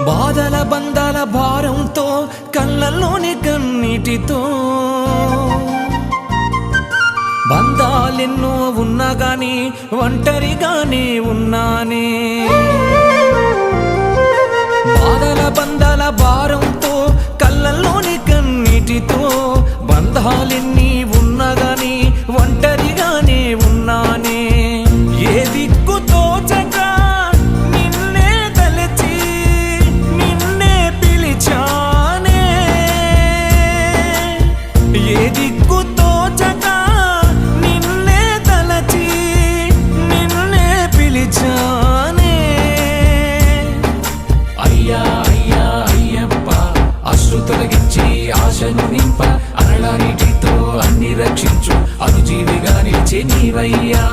బాధల బంధాల భారంతో కళ్ళల్లోని కన్నీటితో బంధాలెన్నో ఉన్నా గాని ఒంటరిగానే ఉన్నానే బాధల బంధాల భారంతో కళ్ళల్లోని కన్నీటితో బంధాలెన్ని ఉన్నా గాని ఒంటరిగానే ఉన్నానే ఏ దిక్కు తోచక నిన్నే తలచి నిన్నే పిలిచానే ఏ దిక్కు తోచక నిన్నే తలచి నిన్నే పిలిచానే అయ్యా అయ్యా అయ్యప్ప అశ్రు తొలగించి ఆశను నింప అరళ నీటితో అన్ని రక్షించు అనుజీవిగా నిలిచే నీవయ్యా